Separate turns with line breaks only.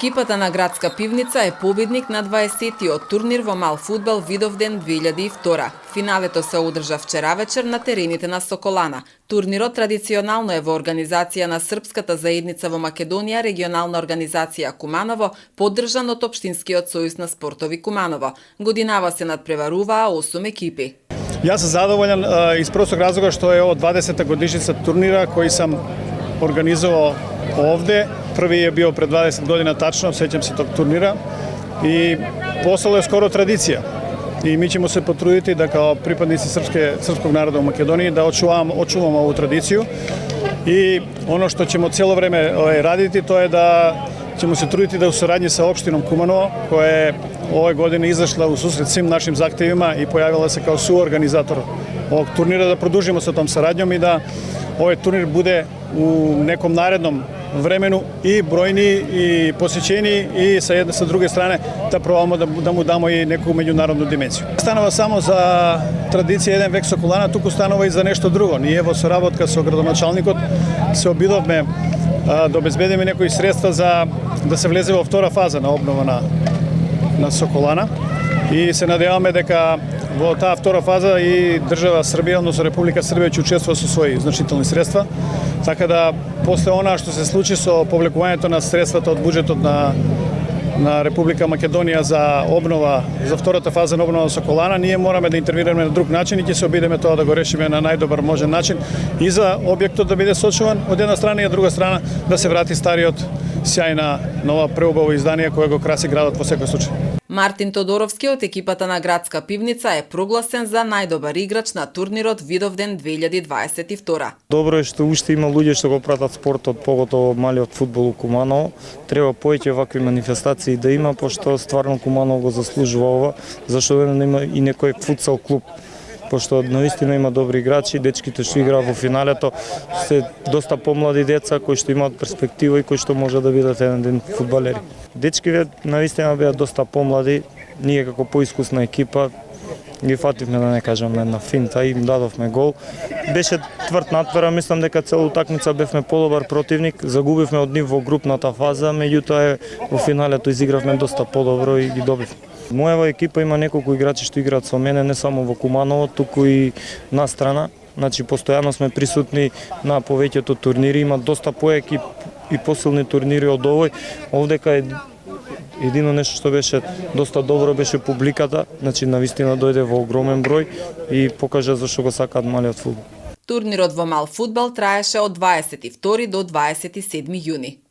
Екипата на Градска пивница е победник на 20-тиот турнир во мал фудбал Видовден 2002. Финалето се одржа вчера вечер на терените на Соколана. Турнирот традиционално е во организација на Српската заедница во Македонија, регионална организација Куманово, поддржан од Општинскиот сојуз на спортови Куманово. Годинава се надпреваруваа 8 екипи.
Јас сум задоволен из простог разлога што е ово 20-та годишница турнира кој сам организовao ovde. Prvi je bio pred 20 godina tačno, sećam se tog turnira i postalo je skoro tradicija. I mi ćemo se potruditi da kao pripadnici srpskog naroda u Makedoniji da očuvamo ovu tradiciju i ono što ćemo cijelo vreme raditi to je da ćemo se truditi da u saradnji sa opštinom Kumanovo, koja je ove godine izašla u susret svim našim zahtevima i pojavila se kao suorganizator ovog turnira, da produžimo sa tom saradnjom i da ovaj turnir bude u nekom narednom vremenu i brojniji i posjećeniji i sa jedne sa druge strane da probamo da mu damo i neku međunarodnu dimenziju. Stanova samo za tradicije jedan vek Sokolana, туку станува и за нешто друго. Ние во соработка со градоначалникот се обидовме да обезбедиме некои средства за да се влезе во втора фаза на обнова на Соколана и се надеваме дека во таа втора фаза и држава Србија, односно Република Србија ќе учествува со своји значителни средства. Така да после она што се случи со повлекувањето на средствата од буџетот на Република Македонија за обнова, за втората фаза на обнова на Соколана, ние мораме да интервенираме на друг начин и ќе се обидеме тоа да го решиме на најдобар можен начин и за објектот да биде сочуван од една страна и од друга страна да се врати стариот сјајна нова преубаво издание кое го краси градот во секој случај.
Мартин Тодоровски од екипата на Градска пивница е прогласен за најдобар играч на турнирот Видовден 2022.
Добро е што уште има луѓе што го пратат спортот, поготово малиот фудбал у Куманово. Треба повеќе вакви манифестации да има, пошто стварно Куманово го заслужува ова, зашто да има и некој футсал клуб. Пошто наистина има добри играчи, дечките што играат во финалето се доста помлади деца кои што имаат перспектива и кои што може да бидат еден ден фудбалери. Дечките наистина беа доста помлади, ние како поискусна екипа ги фативме, да не кажам, на една финта и им дадовме гол. Беше тврд натпревар, мислам дека целу утакмица бевме подобар противник, загубивме од нив во групната фаза, меѓутоа во финалето изигравме доста подобро и ги добивме. Мојава екипа има неколку играчи што играат со мене, не само во Куманово, туку и настрана. Значи, постојано сме присутни на повеќето турнири, има доста поеки и посилни турнири од овој. Овдека е едино нешто што беше доста добро беше публиката, значи навистина дојде во огромен број и покажа зашто го сакаат малиот фудбал.
Турнирот во мал фудбал траеше од 22 до 27 јуни.